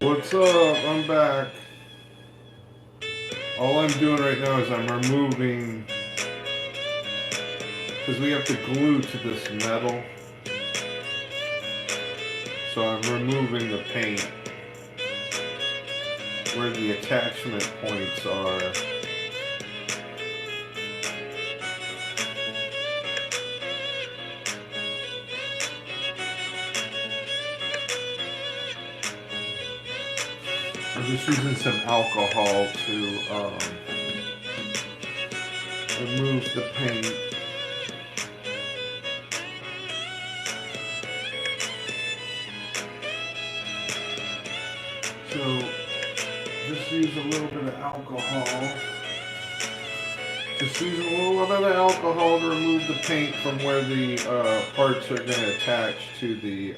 What's up? I'm back. All I'm doing right now is I'm removing, because we have to glue to this metal. So I'm removing the paint where the attachment points are. I'm just using some alcohol to remove the paint. So just use a little bit of alcohol. Just use a little bit of alcohol to remove the paint from where the parts are going to attach to the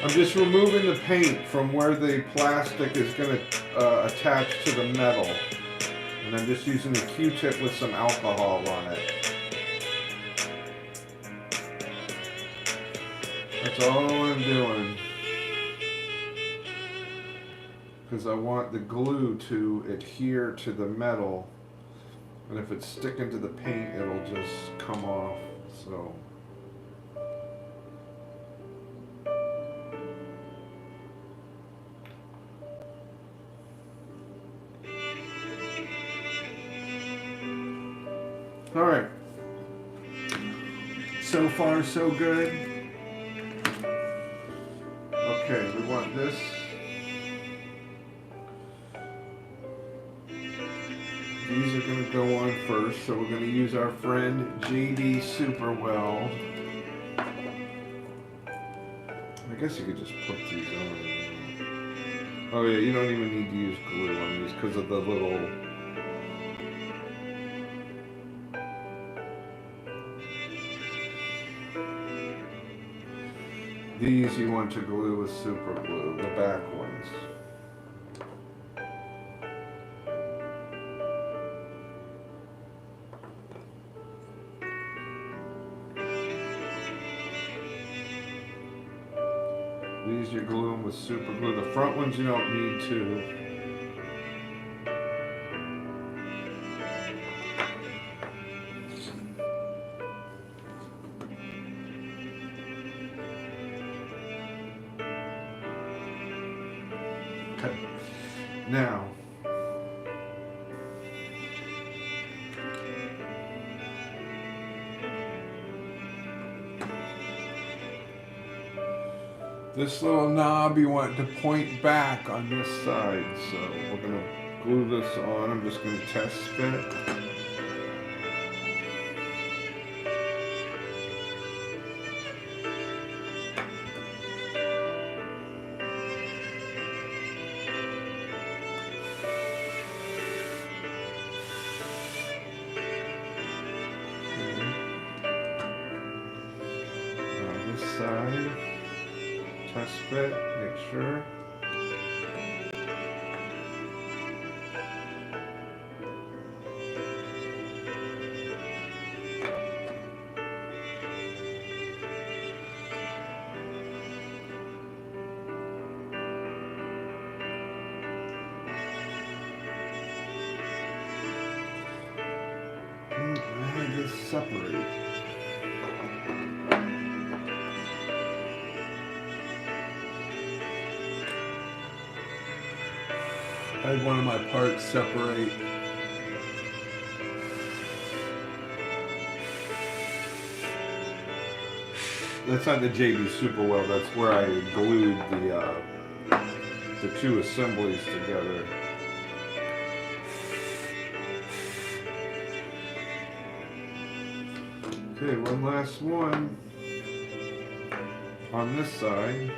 I'm just removing the paint from where the plastic is going to attach to the metal. And I'm just using a Q-tip with some alcohol on it. That's all I'm doing. Because I want the glue to adhere to the metal. And if it's sticking to the paint, it'll just come off. So. Alright. So far, so good. Okay, we want this. These are going to go on first, so we're going to use our friend JD Superwell. I guess you could just put these on. Oh yeah, you don't even need to use glue on these because of the little... These you want to glue with super glue, the back ones. These you glue them with super glue. The front ones you don't need to. Okay. Now, this little knob you want to point back on this side, so we're going to glue this on. I'm just going to test fit. This side, test fit, make sure. And just separate. I had one of my parts separate. That's not the JB Super Well. That's where I glued the two assemblies together. Okay, one last one on this side.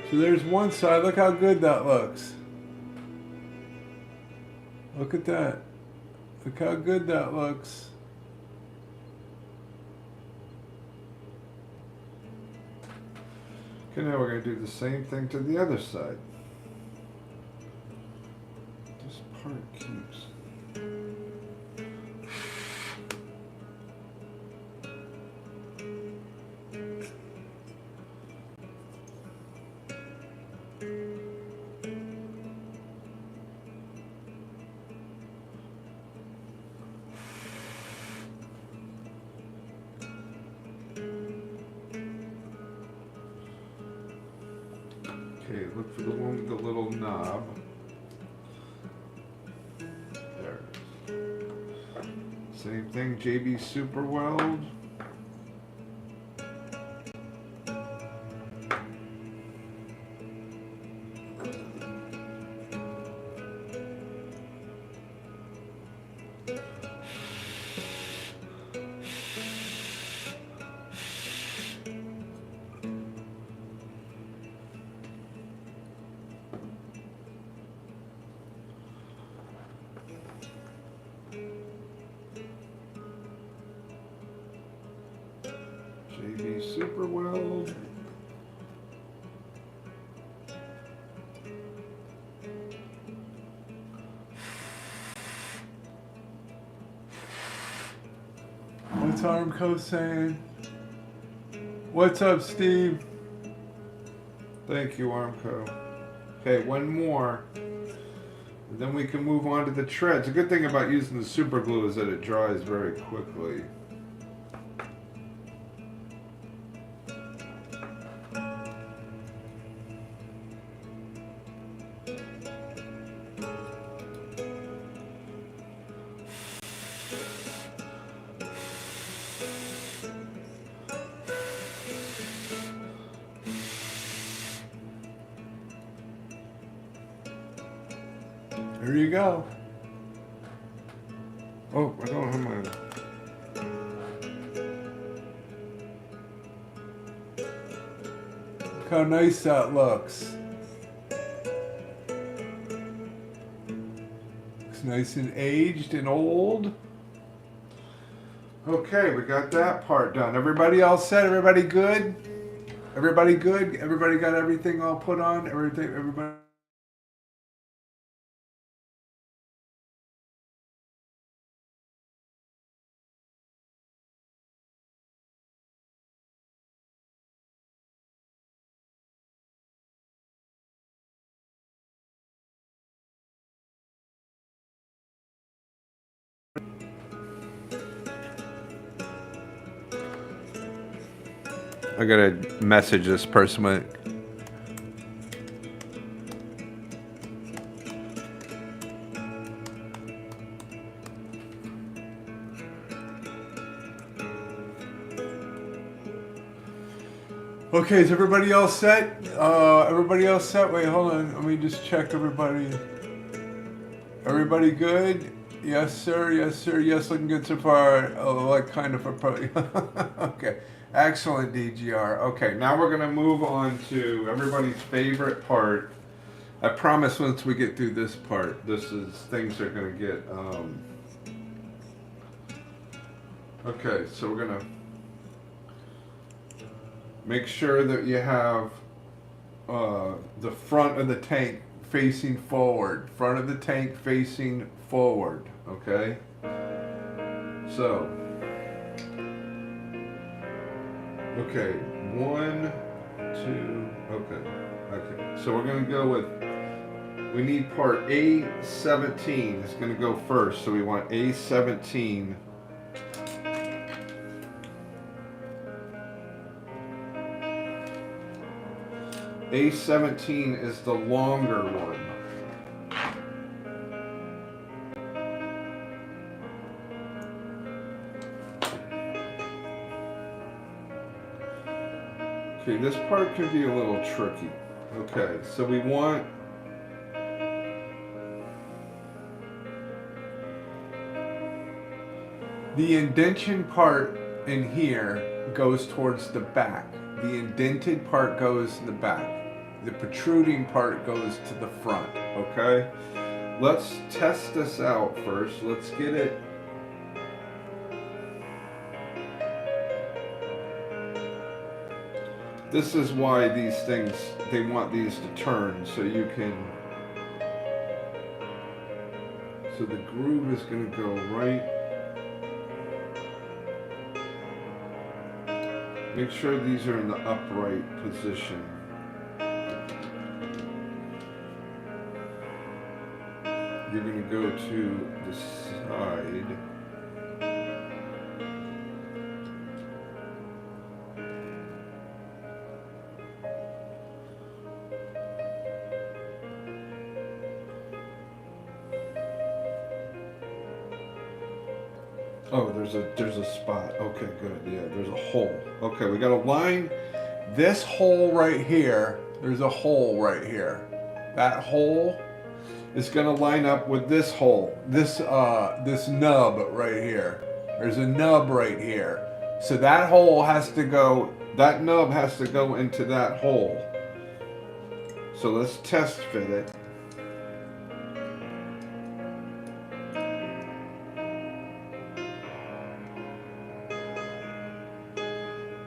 So there's one side. Look how good that looks. Look at that. Look how good that looks. Okay, now we're going to do the same thing to the other side. This part keeps... Okay, look for the one with the little knob. There it is. Same thing, JB Super Weld. JB Super Weld. What's Armco saying? What's up, Steve? Thank you, Armco. Okay, one more. And then we can move on to the treads. The good thing about using the super glue is that it dries very quickly. There you go. Oh, I don't have my... Look how nice that looks. Looks nice and aged and old. Okay, we got that part done. Everybody all set? Everybody good? Everybody good? Everybody got everything all put on? Everybody... I gotta message this person with. Okay, is everybody else set? Everybody else set? Wait, hold on. Let me just check everybody. Everybody good? Yes, sir. Yes, sir. Yes, looking good so far. Oh, like kind of a okay. Excellent, DGR. Okay, now we're gonna move on to everybody's favorite part. I promise once we get through this part, things are gonna get. Okay, so we're gonna make sure that you have the front of the tank facing forward. Front of the tank facing forward. Okay. So. Okay. 1, 2. Okay. Okay. So we're gonna go with. We need part A17. It's gonna go first. So we want A17. A17 is the longer one. Okay, this part can be a little tricky. Okay, so we want the indentation part in here goes towards the back. The indented part goes in the back. The protruding part goes to the front, okay? Let's test this out first. Let's get it. This is why these things, they want these to turn so you can, so the groove is going to go right. Make sure these are in the upright position. You're going to go to the side. Oh, there's a spot. Okay, good. Yeah, there's a hole. Okay, we got to line this hole right here. There's a hole right here. That hole is going to line up with this hole. This nub right here. There's a nub right here. So that hole has to go, that nub has to go into that hole. So let's test fit it.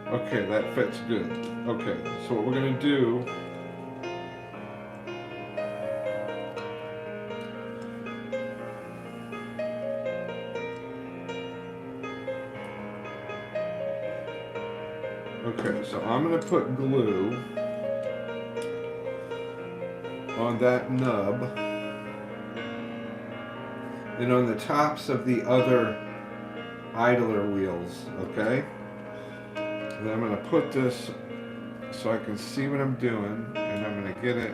Okay, that fits good. Okay, so what we're gonna do, okay, so I'm gonna put glue on that nub and on the tops of the other idler wheels, okay? And I'm going to put this so I can see what I'm doing, and I'm going to get it.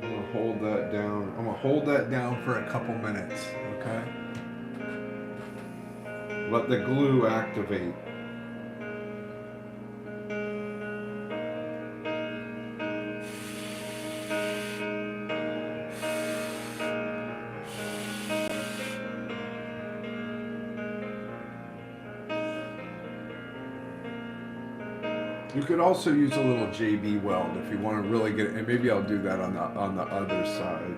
I'm going to hold that down. I'm going to hold that down for a couple minutes, okay? Let the glue activate. You could also use a little JB weld if you want to really get it, and maybe I'll do that on the other side.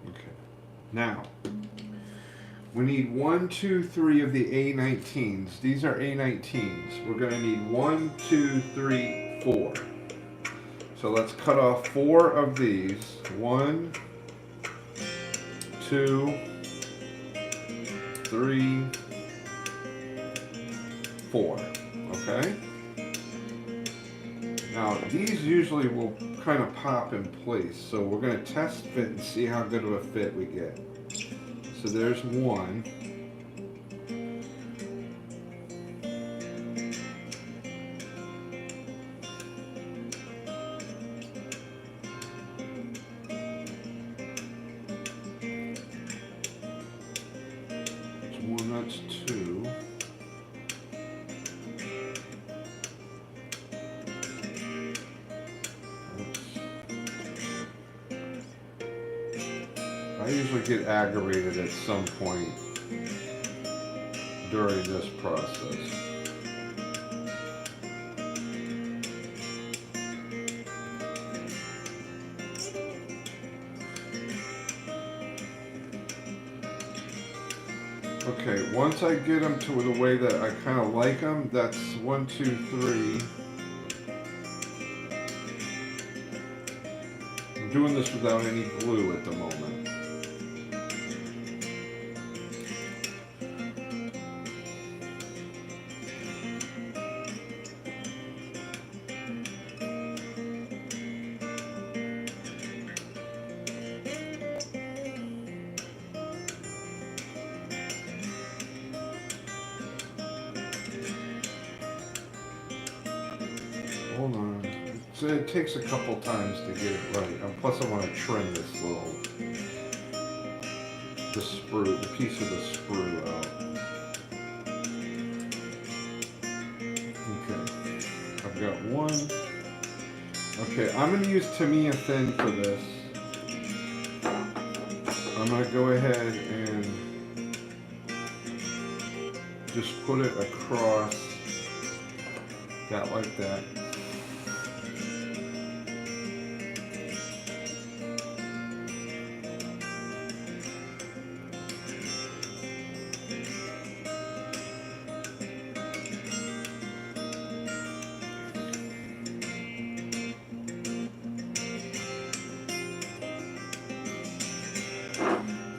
Okay. Now, we need 1, 2, 3 of the A19s. These are A19s. We're going to need 1, 2, 3, 4. So let's cut off 4 of these. 1, 2, 3, 4. Okay? Now, these usually will kind of pop in place. So we're going to test fit and see how good of a fit we get. So there's 1. That's 2. I usually get aggravated at some point during this process. Okay, once I get them to the way that I kind of like them, that's 1, 2, 3. I'm doing this without any glue at the moment. Hold on. So it takes a couple times to get it right. Plus I want to trim this the piece of the sprue out. Okay. I've got 1. Okay, I'm going to use Tamiya Thin for this. I'm going to go ahead and just put it across that like that.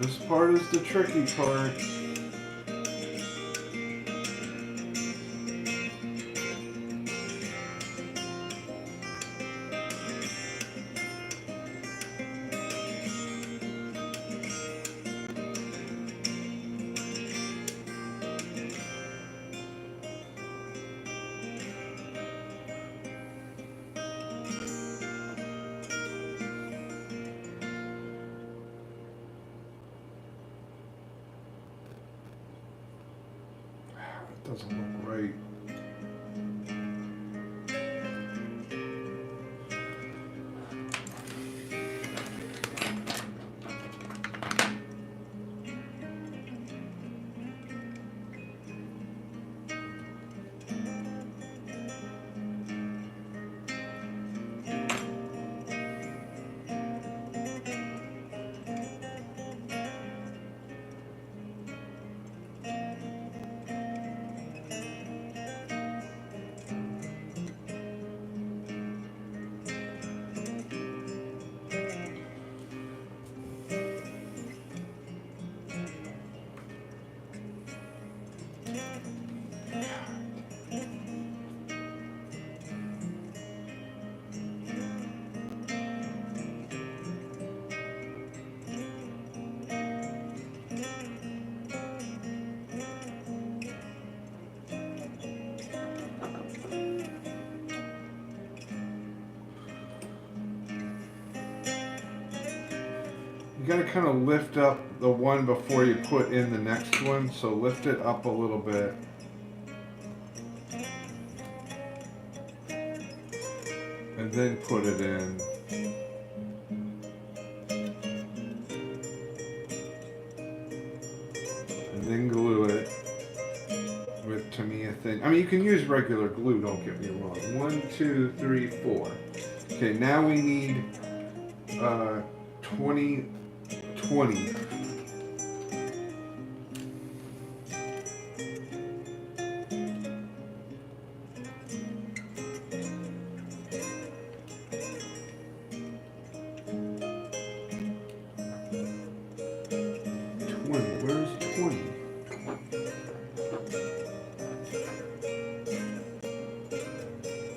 This part is the tricky part. Doesn't look right. You gotta kind of lift up the one before you put in the next one, so lift it up a little bit. And then put it in. And then glue it with Tamiya Thin. I mean, you can use regular glue, don't get me wrong. 1, 2, 3, 4. Okay, now we need 20 20. Where's 20?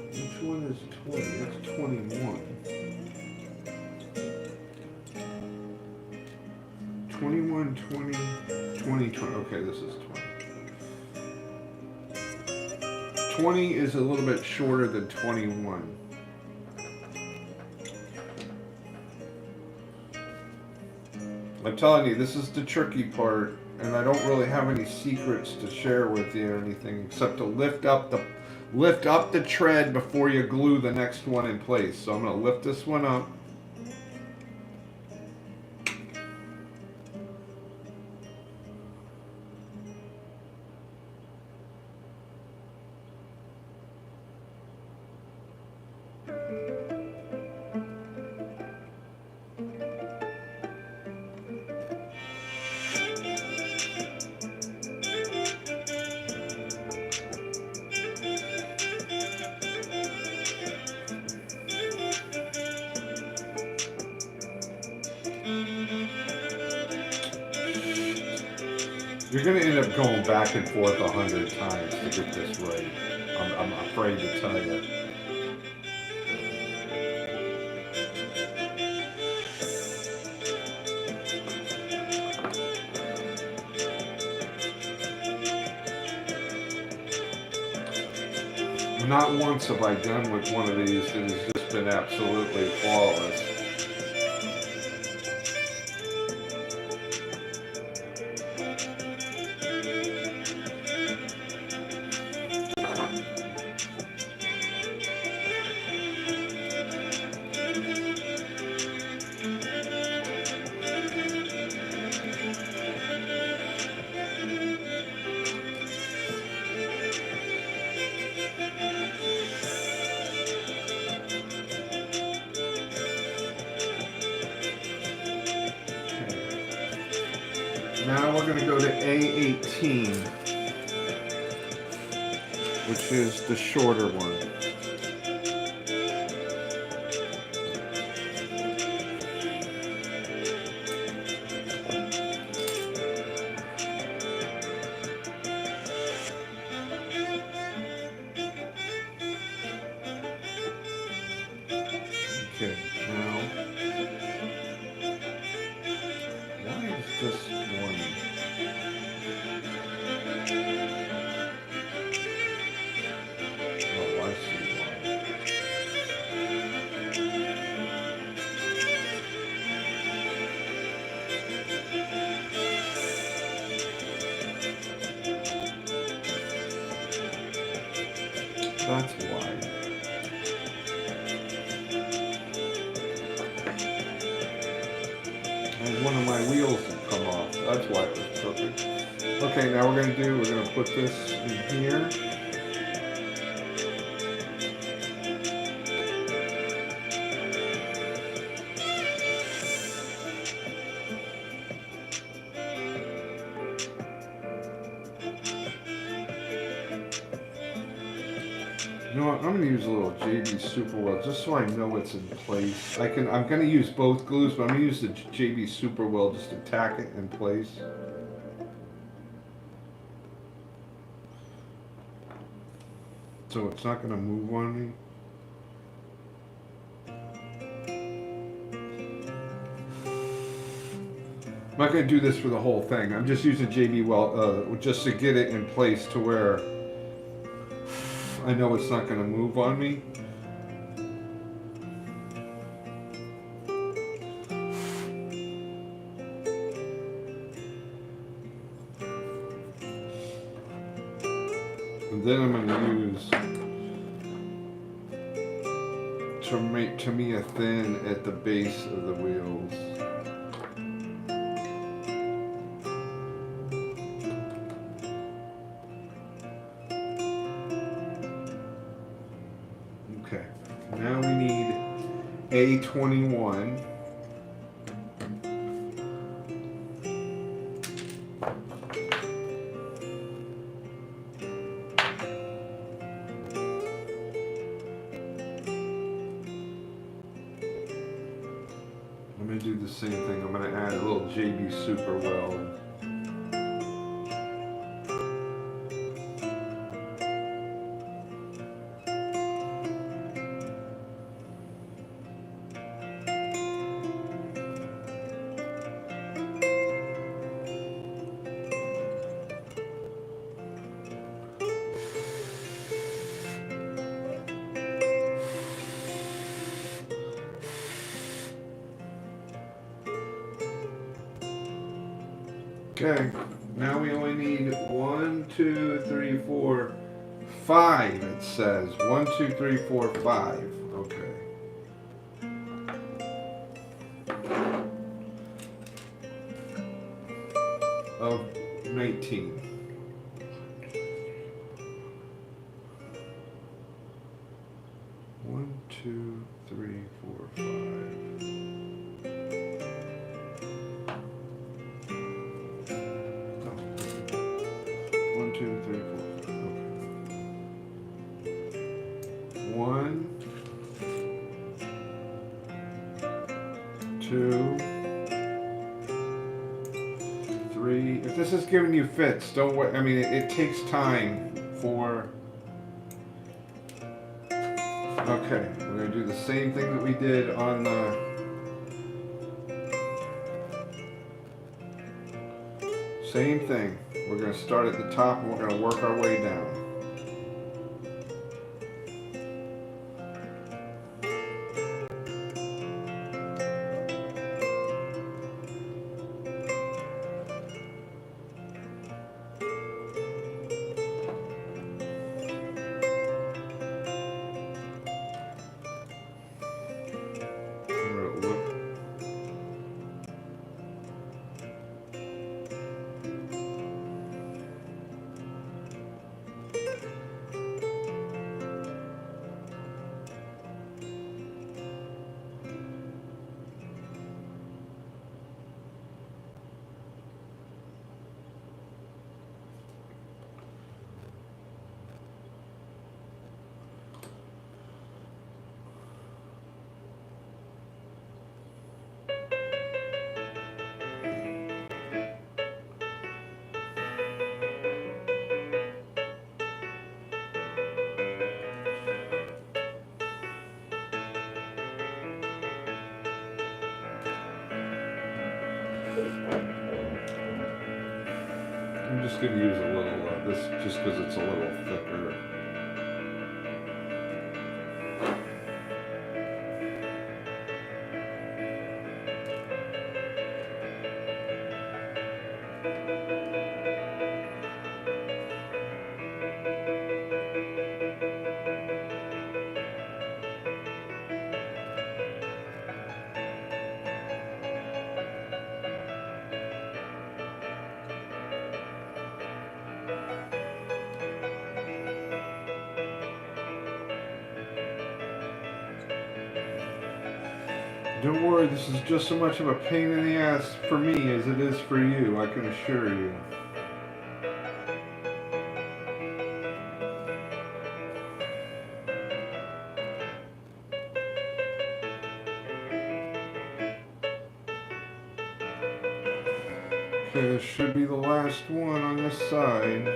Which one is 20? That's 21. 21, 20, 20, 20. Okay, this is 20. 20 is a little bit shorter than 21. I'm telling you, this is the tricky part, and I don't really have any secrets to share with you or anything except to lift up the tread before you glue the next one in place. So I'm going to lift this one up. You're going to end up going back and forth 100 times to get this right. I'm afraid to tell you. Not once have I done with one of these that has just been absolutely flawless. Now we're going to go to A18, which is the shorter one. Okay, now, why is this one? Oh, I see why. That's why. And one of my wheels have come off. That's why it was perfect. Okay, now we're going to put this in here. You know what? I'm going to use a little JB Super Weld just so I know it's in place. I'm going to use both glues, but I'm going to use the JB Super Weld just to tack it in place. So it's not going to move on me. I'm not going to do this for the whole thing. I'm just using JB Weld just to get it in place to where I know it's not going to move on me. And then I'm going to use Tamiya thin at the base of the wheels. Okay, now we need A21. I'm going to do the same thing. I'm going to add a little JB Super Weld. Okay, now we only need 1, 2, 3, 4, 5. It says 1, 2, 3, 4, 5. Okay. Of 19. One, two, three, four, 5. One, two, three, four. Okay. 1, 2, 3. If this is giving you fits, don't worry. I mean, it takes time for. Okay, we're going to do the same thing that we did on the same thing. We're going to start at the top and we're going to work our way down. I'm just going to use a little of this just because it's a little thicker. Don't worry, this is just so much of a pain in the ass for me as it is for you, I can assure you. Okay, this should be the last one on this side.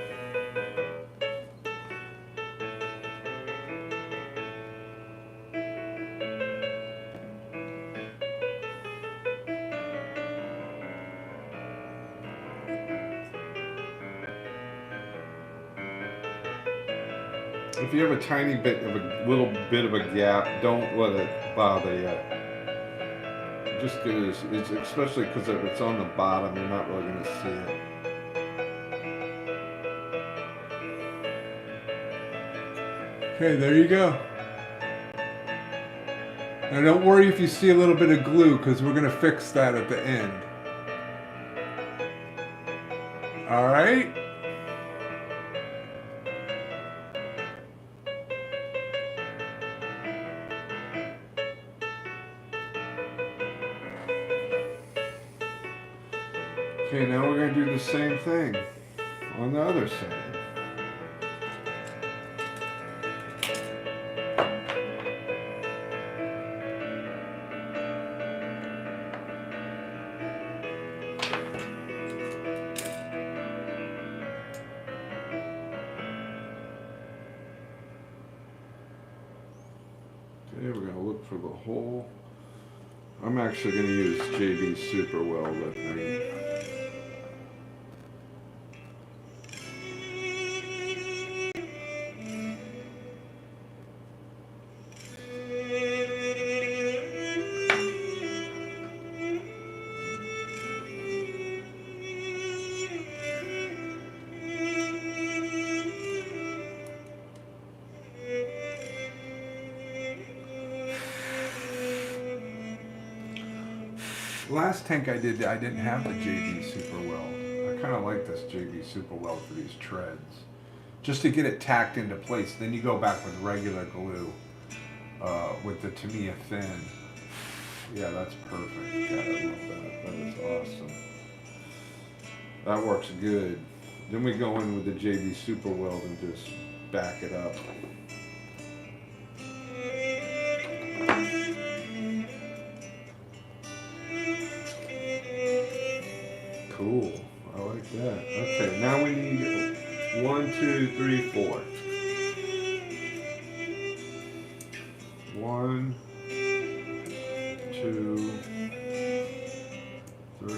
If you have a tiny bit of a little bit of a gap, don't let it bother you. Just get it, it's especially because if it's on the bottom, you're not really going to see it. Okay, there you go. Now don't worry if you see a little bit of glue, because we're going to fix that at the end. Alright? Okay, now we're going to do the same thing on the other side. Okay, we're going to look for the hole. I'm actually going to use JB Super Weld, I think. Last tank I did, I didn't have the JB Super Weld. I kind of like this JB Super Weld for these treads. Just to get it tacked into place. Then you go back with regular glue with the Tamiya thin. Yeah, that's perfect. God, I love that. That is awesome. That works good. Then we go in with the JB Super Weld and just back it up. Cool. I like that. Okay, now we need 1, 2, 3, 4. 1, 2, 3, 4.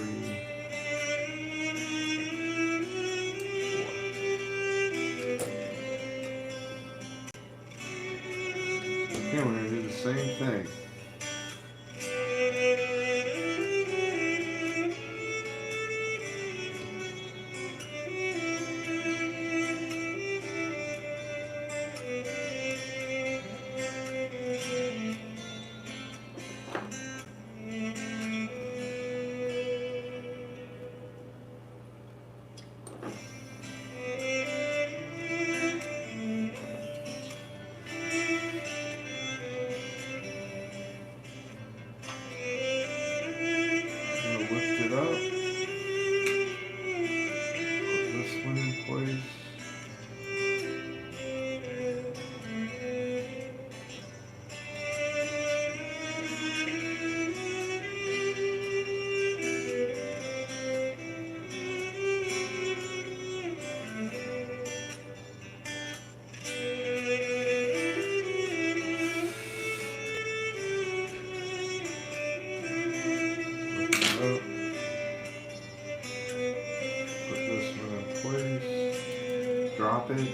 Okay, we're going to do the same thing. Lift it up. Put this one in place. Put this one in place. Drop it.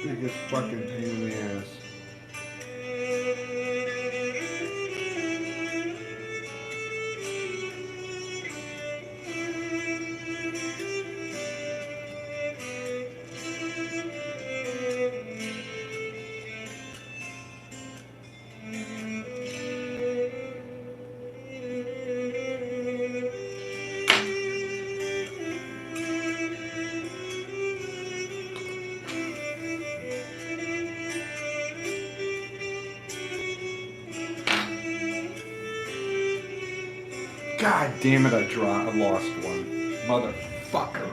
Biggest fucking pain in the ass. God damn it, I lost one. Motherfucker.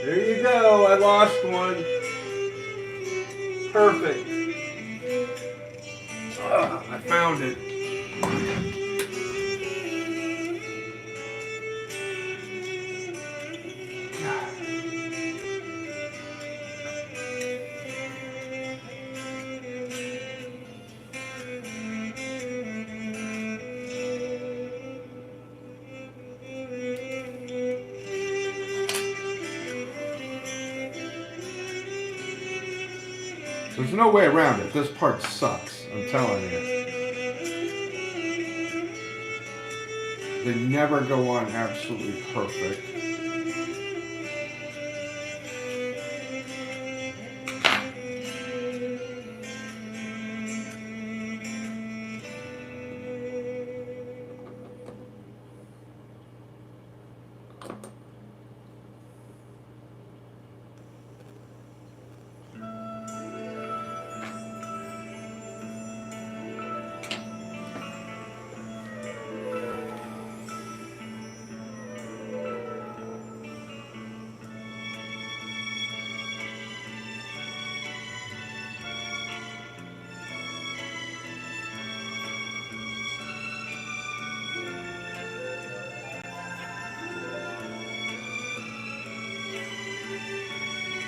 There you go, I lost one. Perfect. I found it. There's no way around it. This part sucks. I'm telling you. They never go on absolutely perfect.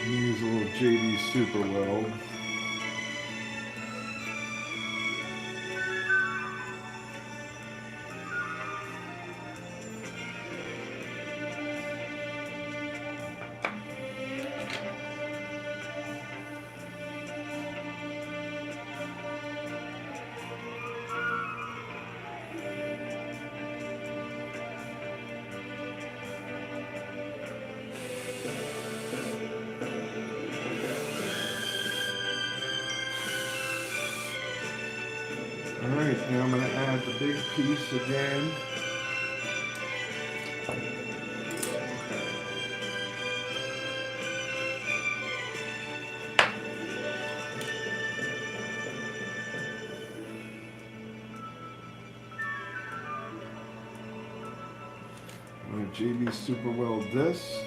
Use a little JD Super Weld. Alright, now I'm going to add the big piece again. I'm going to JB Super Weld this.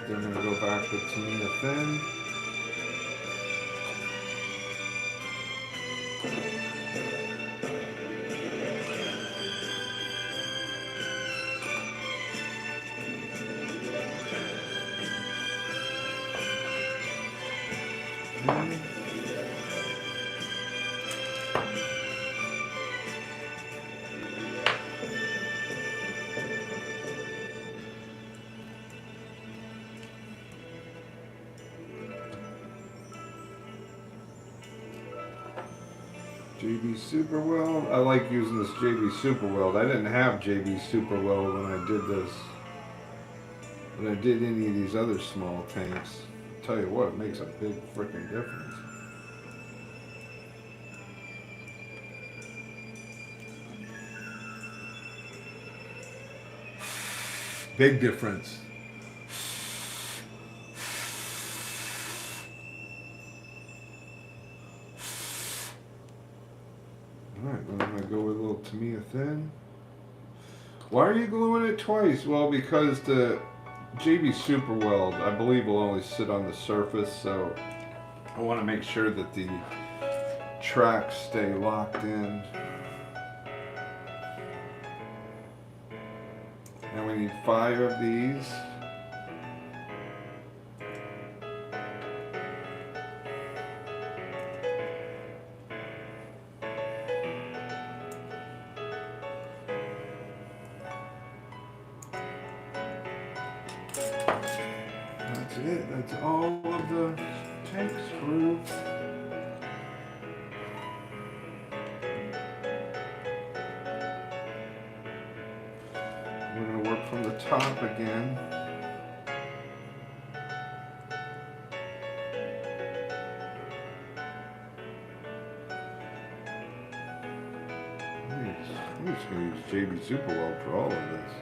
Then I'm going to go back with Tamina Thin. JB Super Weld. I like using this JB Super Weld. I didn't have JB Super Weld when I did this. When I did any of these other small tanks. I'll tell you what, it makes a big freaking difference. Big difference. Alright, then I'm going to go with a little Tamiya Thin. Why are you gluing it twice? Well, because the JB Super Weld, I believe, will only sit on the surface, so I want to make sure that the tracks stay locked in. And we need 5 of these. That's it. That's all of the tank screw. We're going to work from the top again. I'm just going to use JB Super Weld for all of this.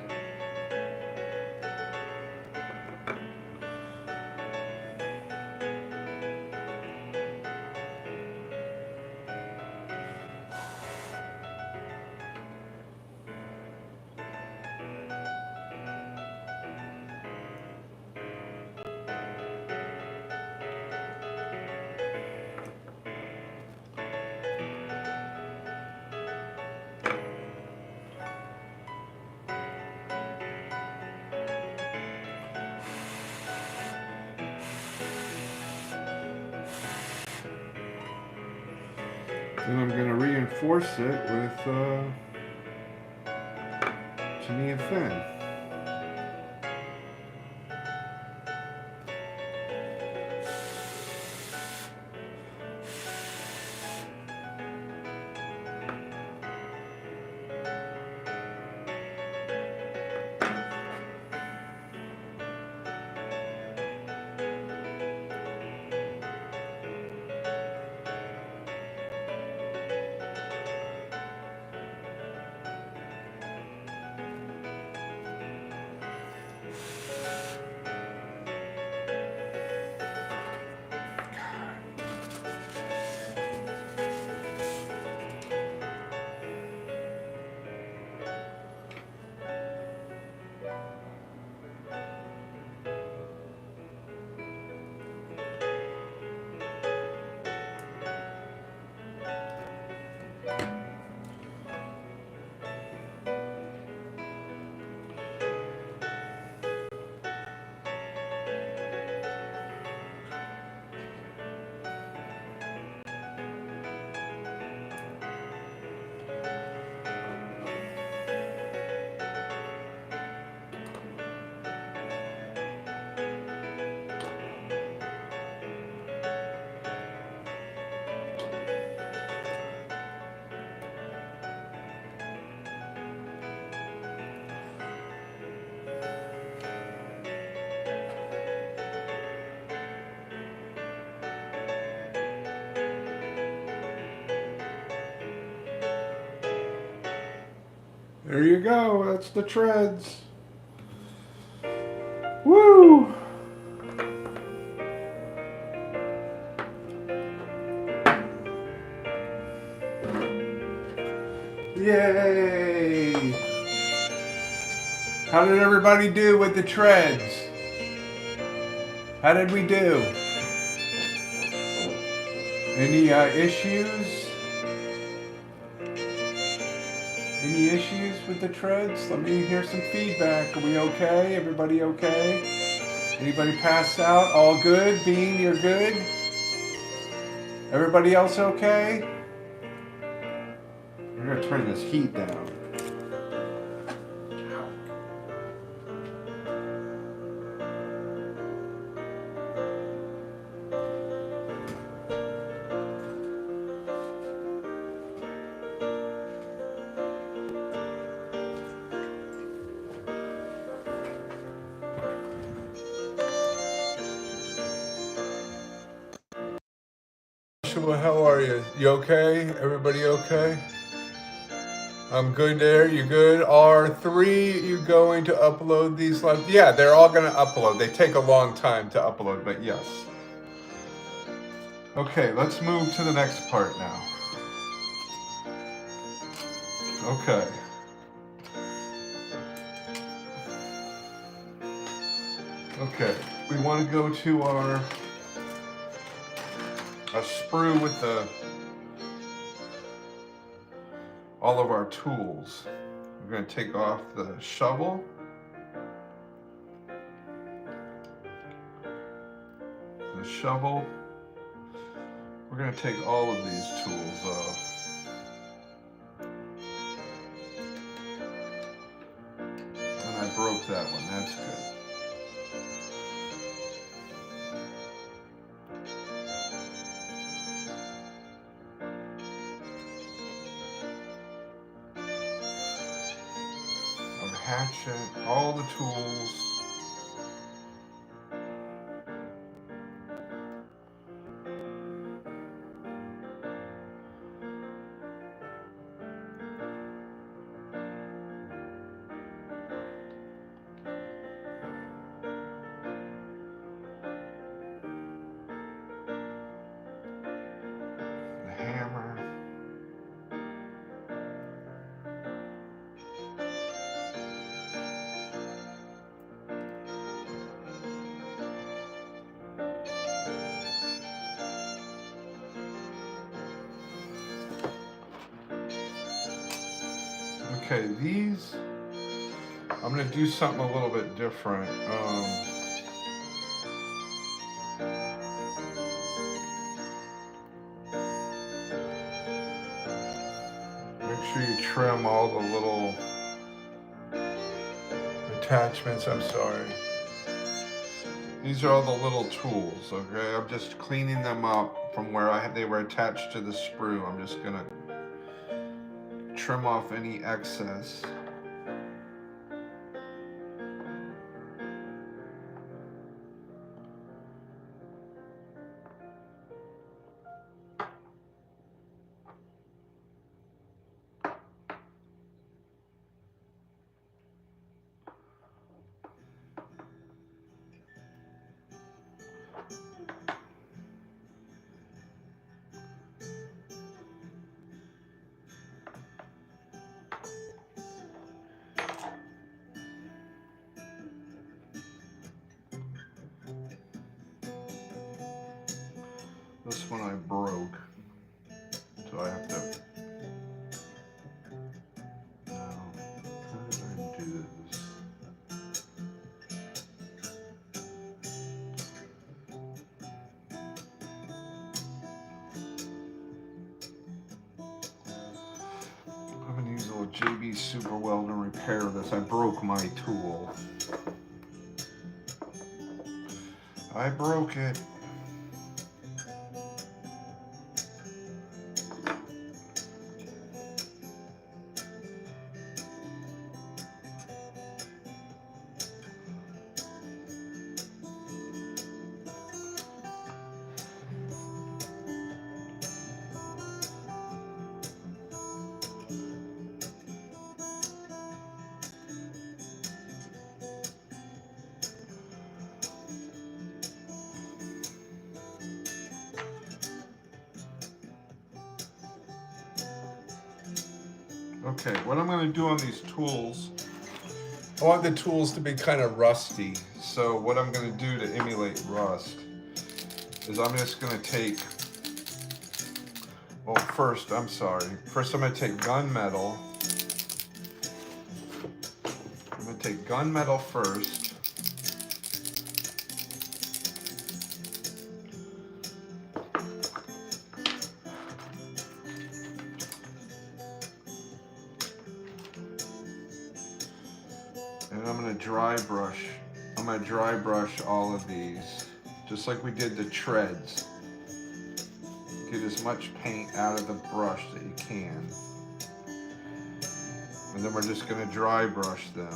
Then I'm going to reinforce it with Janine Finn. There you go. That's the treads. Woo! Yay! How did everybody do with the treads? How did we do? Any issues? Any issues with the treads? Let me hear some feedback. Are we okay? Everybody okay? Anybody pass out? All good? Bean, you're good? Everybody else okay? We're gonna turn this heat down. Joshua, how are you? You okay? Everybody okay? I'm good there. You good? R3, you going to upload these live? Yeah, they're all going to upload. They take a long time to upload, but yes. Okay, let's move to the next part now. Okay. Okay, we want to go to our sprue with all of our tools. We're going to take off the shovel. The shovel. We're going to take all of these tools off. And I broke that one, that's good. Our hatchet, all the tools. Okay, these, I'm going to do something a little bit different. sure you trim all the little attachments. I'm sorry. These are all the little tools, okay? I'm just cleaning them up from where they were attached to the sprue. I'm just gonna trim off any excess. This one I broke, so I have to. Now, how did I do this? I'm gonna use a little JB Super Weld and repair this. I broke my tool. I broke it. Okay, what I'm going to do on these tools, I want the tools to be kind of rusty. So what I'm going to do to emulate rust is I'm just going to take, well first I'm going to take gunmetal. I'm going to take gunmetal first. And I'm going to dry brush. I'm going to dry brush all of these, just like we did the treads. Get as much paint out of the brush that you can. And then we're just going to dry brush them.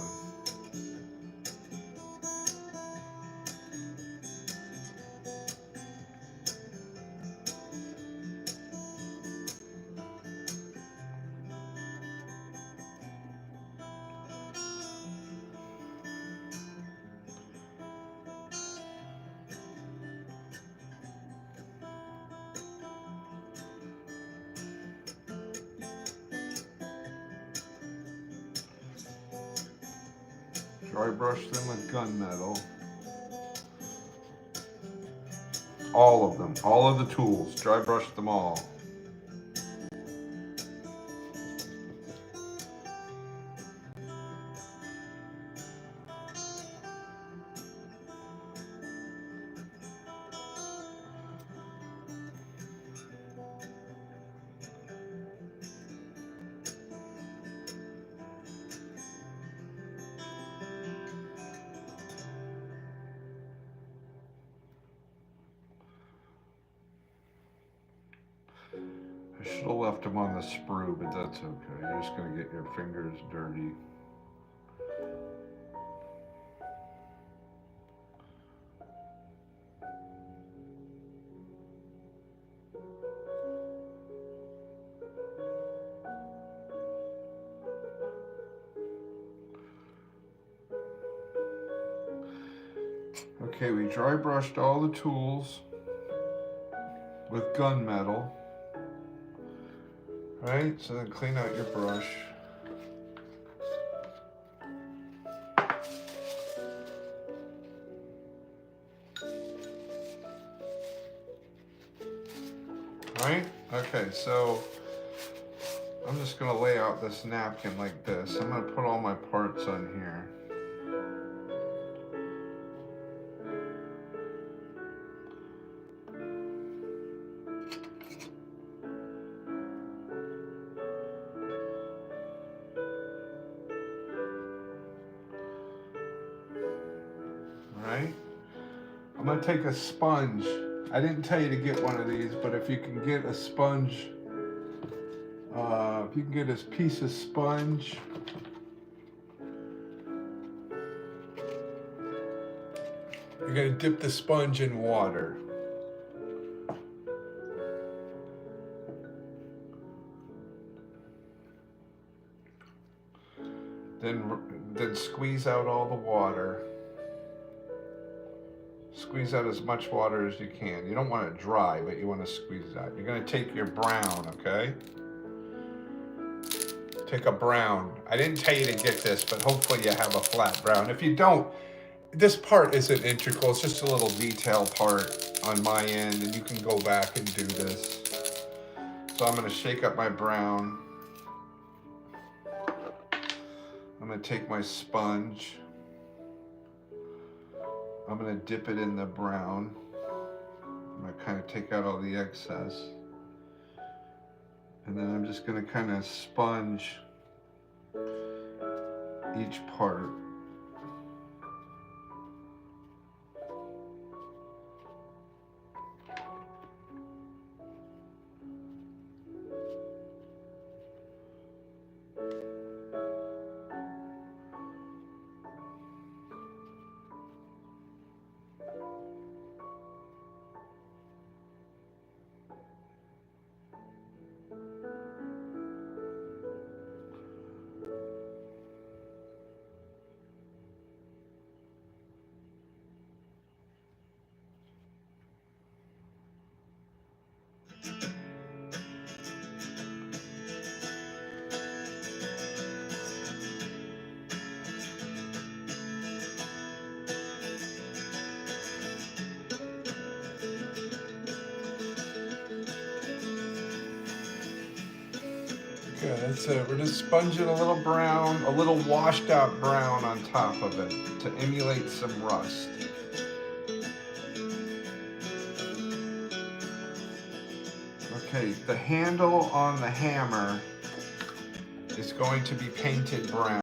Dry brush them with gunmetal. All of them, all of the tools, dry brush them all. I should have left them on the sprue, but that's okay. You're just going to get your fingers dirty. Okay, we dry brushed all the tools with gunmetal. Right, so then clean out your brush. Right? Okay, so I'm just gonna lay out this napkin like this. I'm gonna put all my parts on here. I'm gonna take a sponge. I didn't tell you to get one of these, but if you can get a sponge, if you can get this piece of sponge, you're gonna dip the sponge in water. Then squeeze out all the water. Squeeze out as much water as you can. You don't want it dry, but you want to squeeze it out. You're going to take your brown, okay? Take a brown. I didn't tell you to get this, but hopefully you have a flat brown. If you don't, this part isn't integral. It's just a little detail part on my end, and you can go back and do this. So I'm going to shake up my brown. I'm going to take my sponge. I'm going to dip it in the brown. I'm going to kind of take out all the excess. And then I'm just going to kind of sponge each part. Okay, that's it. We're just sponging a little brown, a little washed out brown on top of it to emulate some rust. Okay, the handle on the hammer is going to be painted brown.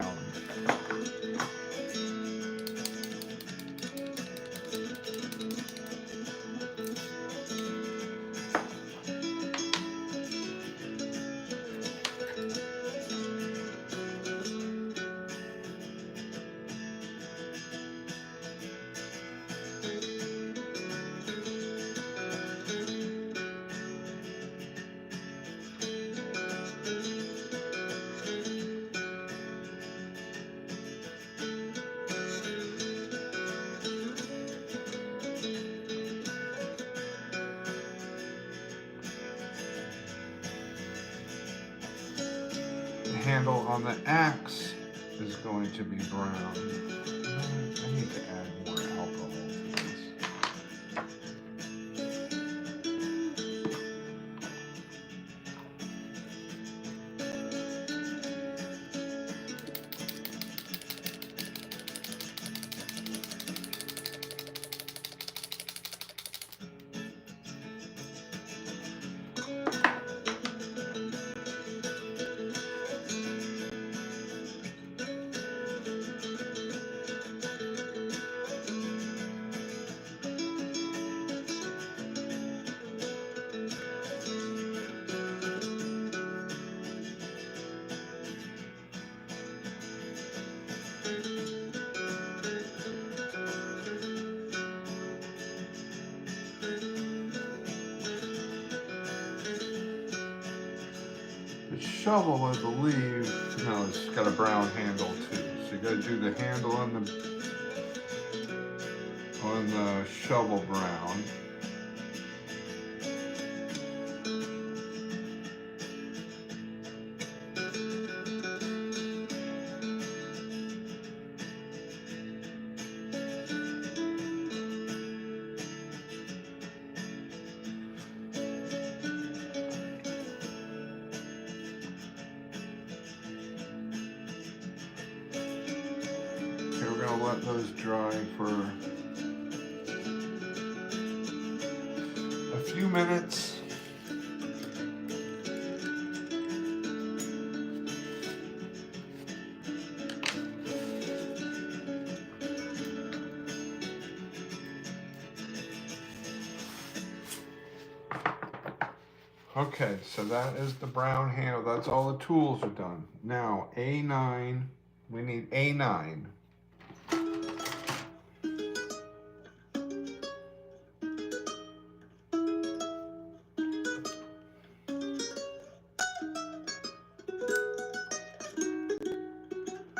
Handle on the axe is going to be brown. I need to add more alcohol to this. The shovel, I believe, no, it's got a brown handle too. So you got to do the handle on the shovel brown. We're going to let those dry for a few minutes. Okay, so that is the brown handle. That's all the tools are done. Now, A9, we need A9.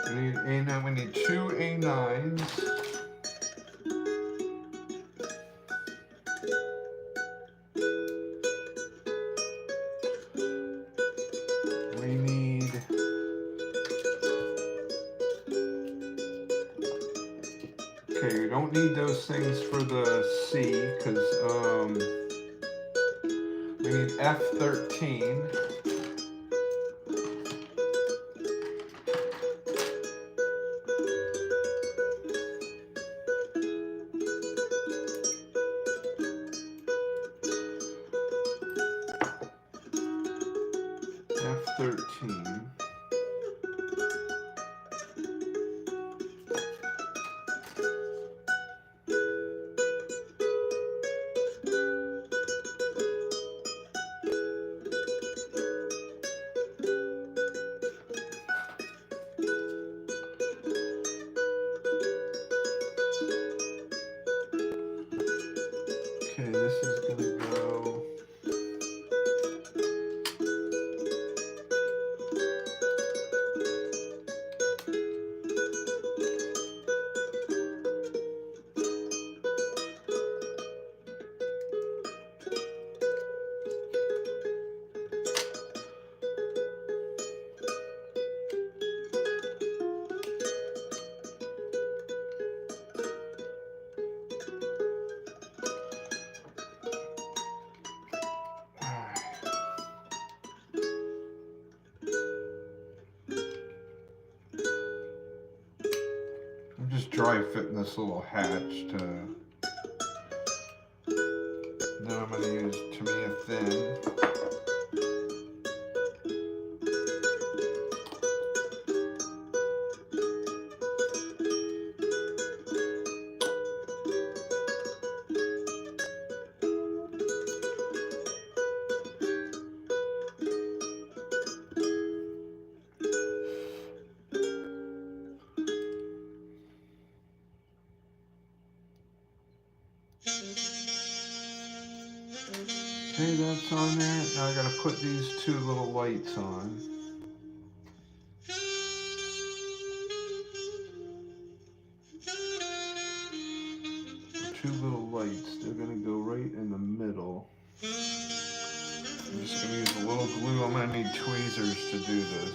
We need A9, we need two A9s. We need okay, you don't need those things for the C because we need F13. F13. Okay, this is gonna go. I'm just dry fitting this little hatch to. Then I'm gonna use Tamiya thin. Okay, that's on there. Now I gotta put these two little lights on. Two little lights. They're gonna go right in the middle. I'm just gonna use a little glue. I'm gonna need tweezers to do this.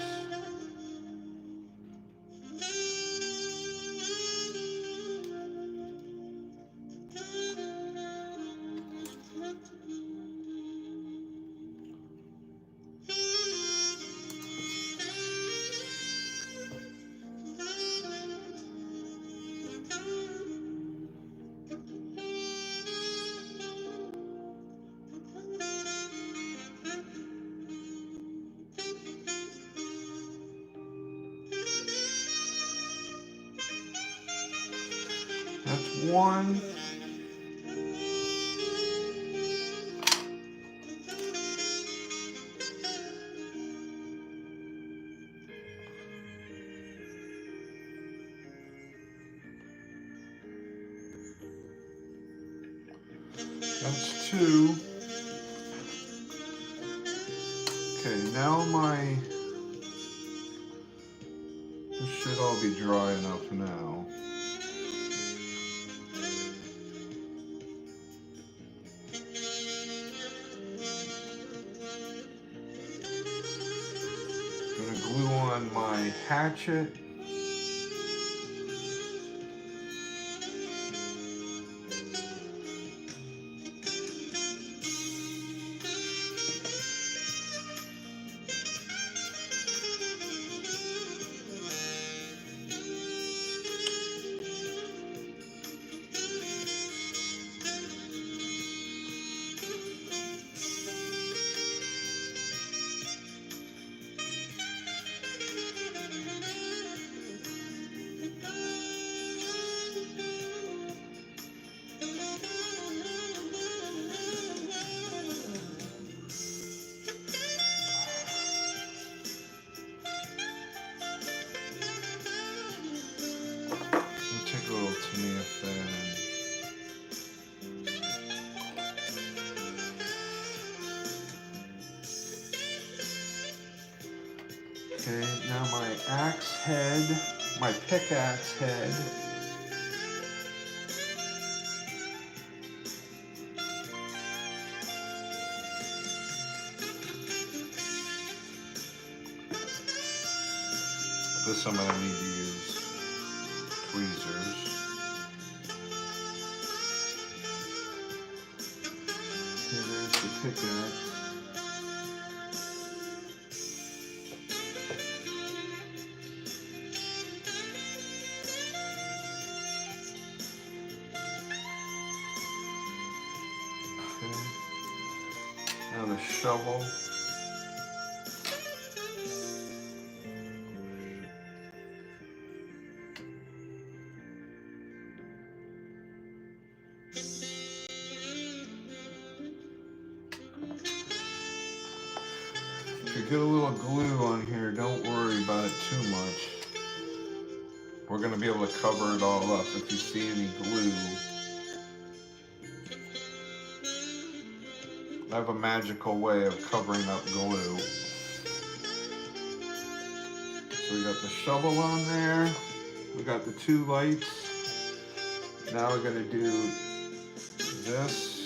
That's one. That's two. Okay, now this should all be dry enough now. I'm gonna glue on my hatchet. Okay, now my axe head, my pickaxe head. This I'm going to need to use tweezers. Okay, there's the pickaxe. Okay. Now the shovel. If you get a little glue on here, don't worry about it too much. We're going to be able to cover it all up if you see any glue. I have a magical way of covering up glue. So we got the shovel on there. We got the 2 lights. Now we're going to do this.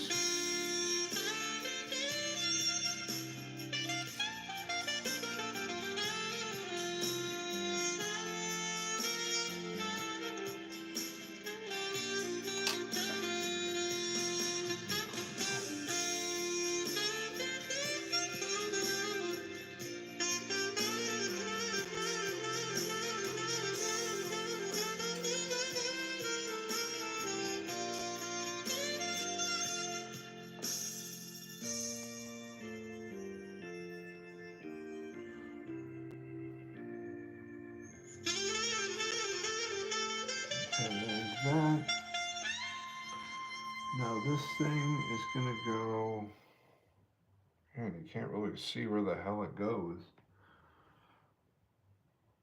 And there's that. Now this thing is gonna go, man, you can't really see where the hell it goes.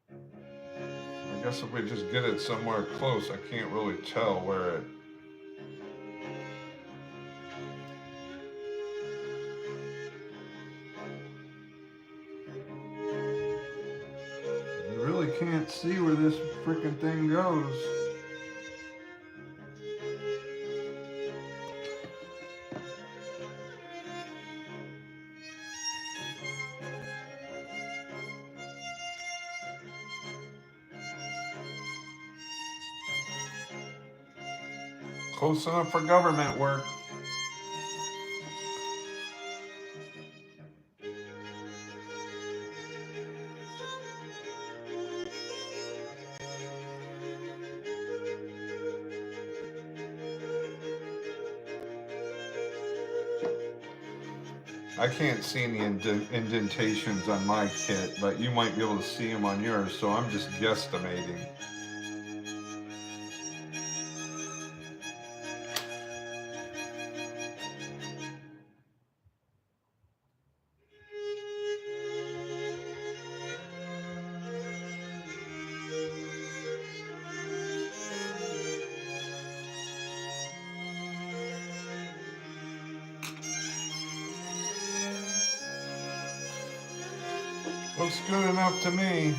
I guess if we just get it somewhere close, I can't really tell where it. You really can't see where this frickin' thing goes. Close enough for government work. I can't see any indentations on my kit, but you might be able to see them on yours, so I'm just guesstimating. Looks good enough to me.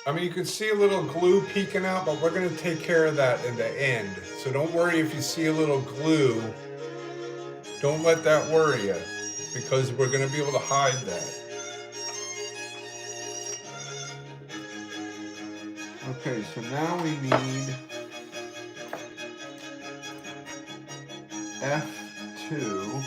I mean, you can see a little glue peeking out, but we're going to take care of that in the end. So don't worry if you see a little glue. Don't let that worry you, because we're going to be able to hide that. Okay, so now we need F2.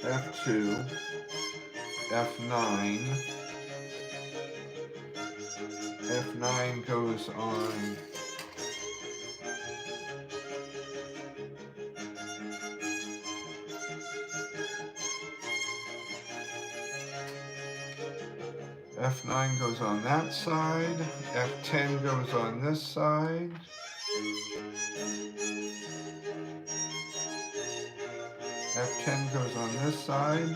F2, F9, F9 goes on F9 goes on that side, F10 goes on this side. F10 goes on this side.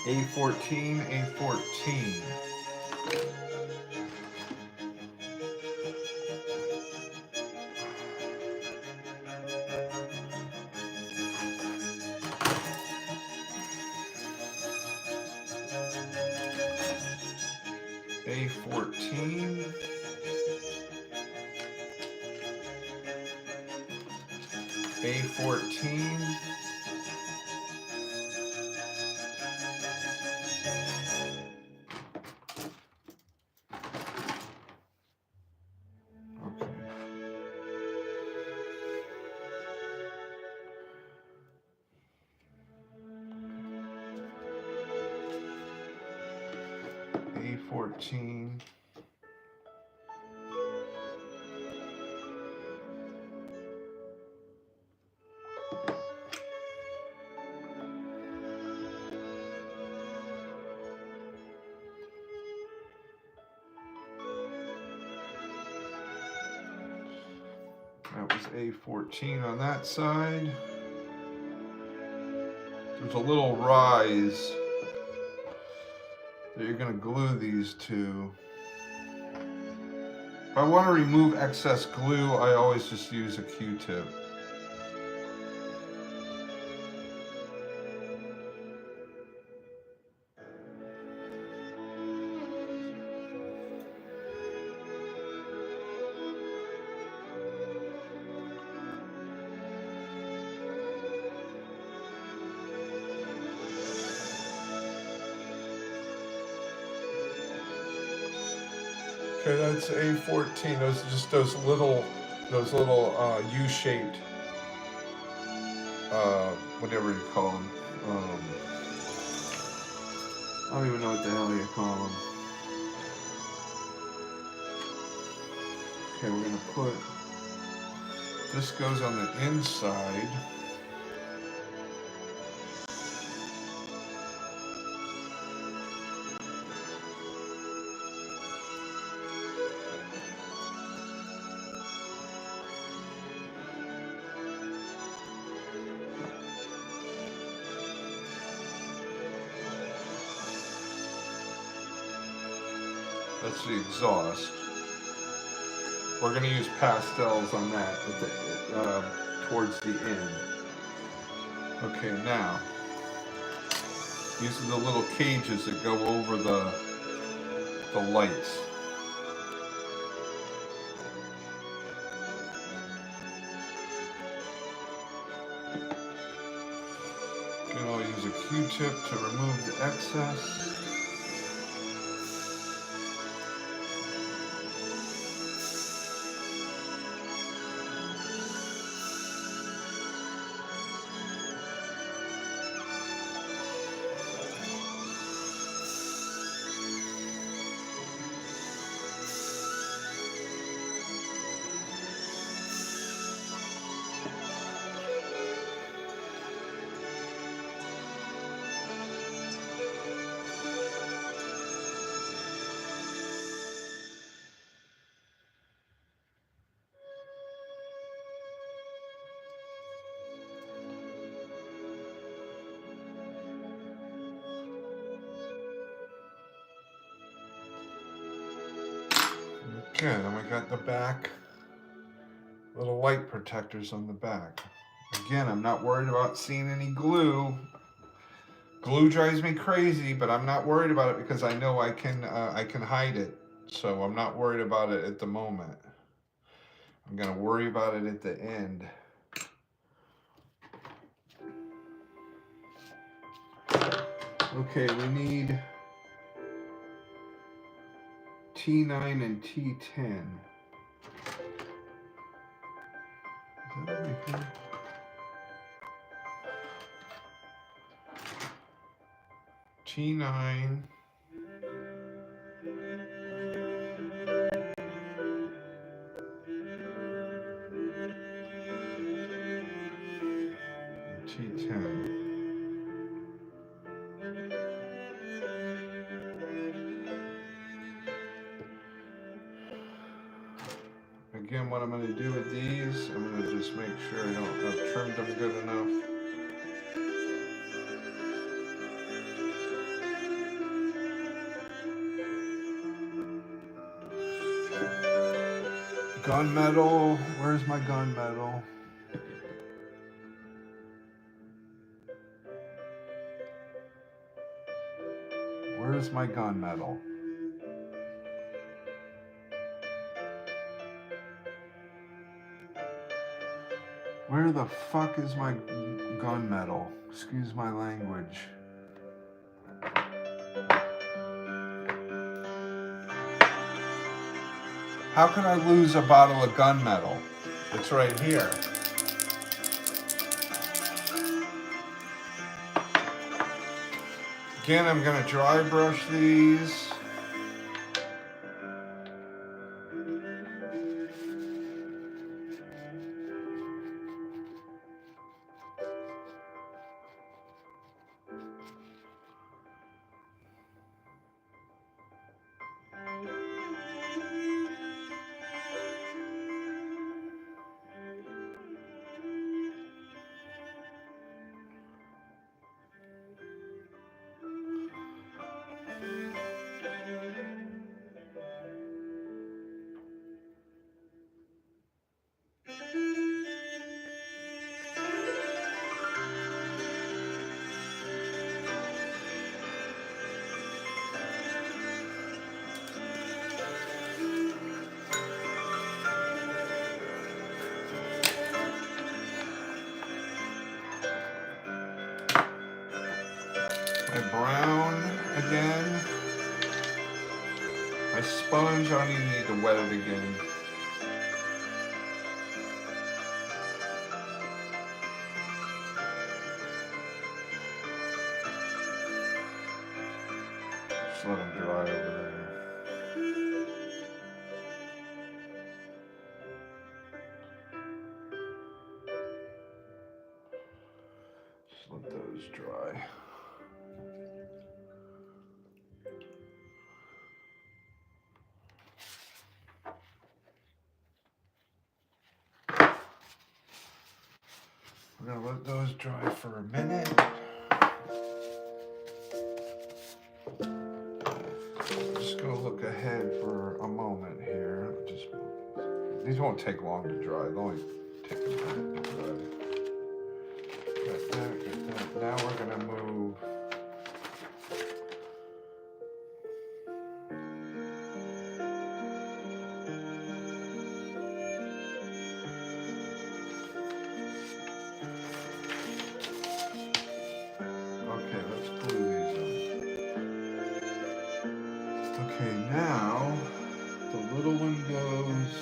A14, A14. A14. A14. A14. That was A14 on that side. There's a little rise that you're going to glue these to. If I want to remove excess glue, I always just use a Q-tip. Okay, that's A14. Those are just those little U-shaped, whatever you call them. I don't even know what the hell you call them. Okay, we're gonna put, this goes on the inside. That's the exhaust. We're going to use pastels on that towards the end. Okay, now, these are the little cages that go over the lights. Again, I'll use a Q-tip to remove the excess. Okay, then we got the back, little light protectors on the back. Again, I'm not worried about seeing any glue. Glue drives me crazy, but I'm not worried about it because I know I can hide it. So I'm not worried about it at the moment. I'm gonna worry about it at the end. Okay, we need T9 and T10. Is that over here? T9. T10. Again, what I'm going to do with these, I'm going to just make sure I don't trimmed them good enough. Gunmetal. Where's my gunmetal? Where's my gunmetal? Where the fuck is my gunmetal? Excuse my language. How could I lose a bottle of gunmetal? It's right here. Again, I'm going to dry brush these. My brown again. My sponge, I don't even need to wet it again. Just let them dry over there. Just let those dry. We're gonna let those dry for a minute. Just gonna look ahead for a moment here. These won't take long to dry. They'll only take a minute to dry. Got that. Now we're gonna move. Okay, let's glue these on. Okay, now the little one goes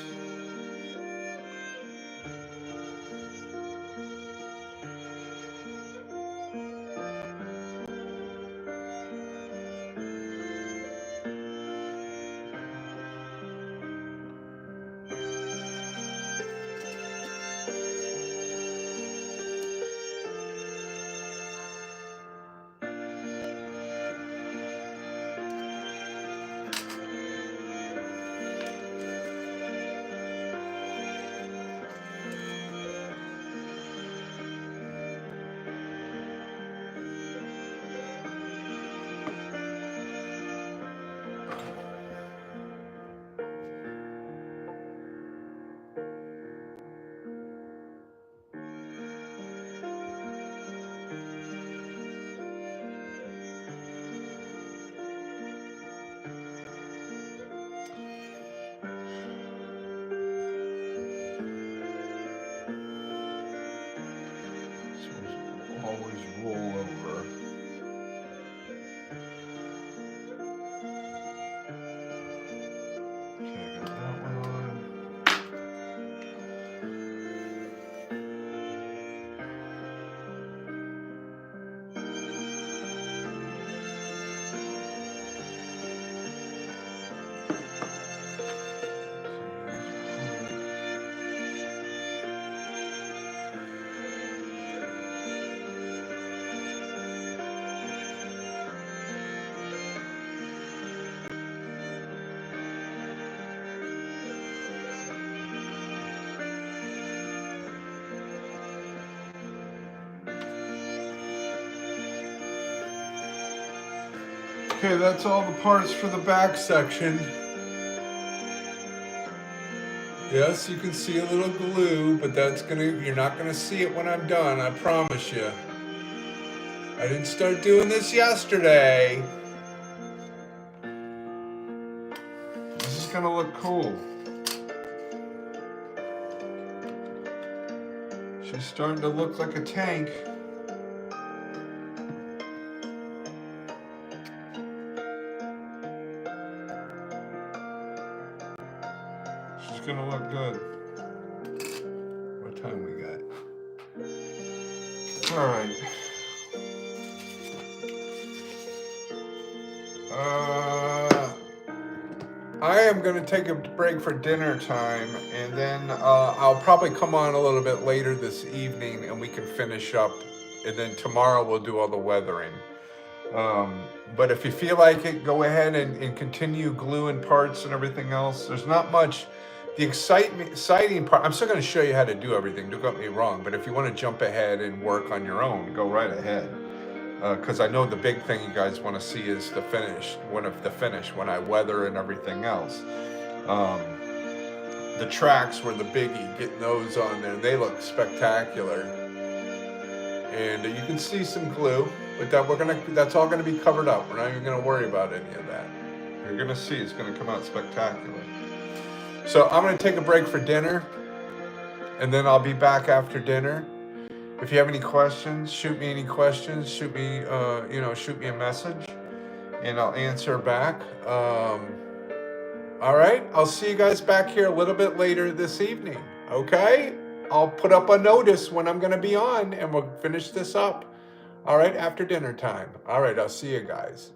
Okay, that's all the parts for the back section. Yes, you can see a little glue, but you're not gonna see it when I'm done, I promise you. I didn't start doing this yesterday. This is gonna look cool. She's starting to look like a tank. She's gonna look good. What time we got? All right. I am going to take a break for dinner time, and then I'll probably come on a little bit later this evening, and we can finish up, and then tomorrow we'll do all the weathering. But if you feel like it, go ahead and continue gluing parts and everything else. There's not much. The exciting part, I'm still going to show you how to do everything, don't get me wrong, but if you want to jump ahead and work on your own, go right ahead. Because I know the big thing you guys want to see is the finish, when I weather and everything else. The tracks were the biggie, getting those on there. They look spectacular. And you can see some glue, but that's all gonna be covered up. We're not even gonna worry about any of that. You're gonna see it's gonna come out spectacular. So I'm gonna take a break for dinner, and then I'll be back after dinner. If you have any questions, shoot me any questions. Shoot me a message, and I'll answer back. All right, I'll see you guys back here a little bit later this evening. Okay, I'll put up a notice when I'm going to be on, and we'll finish this up. All right, after dinner time. All right, I'll see you guys.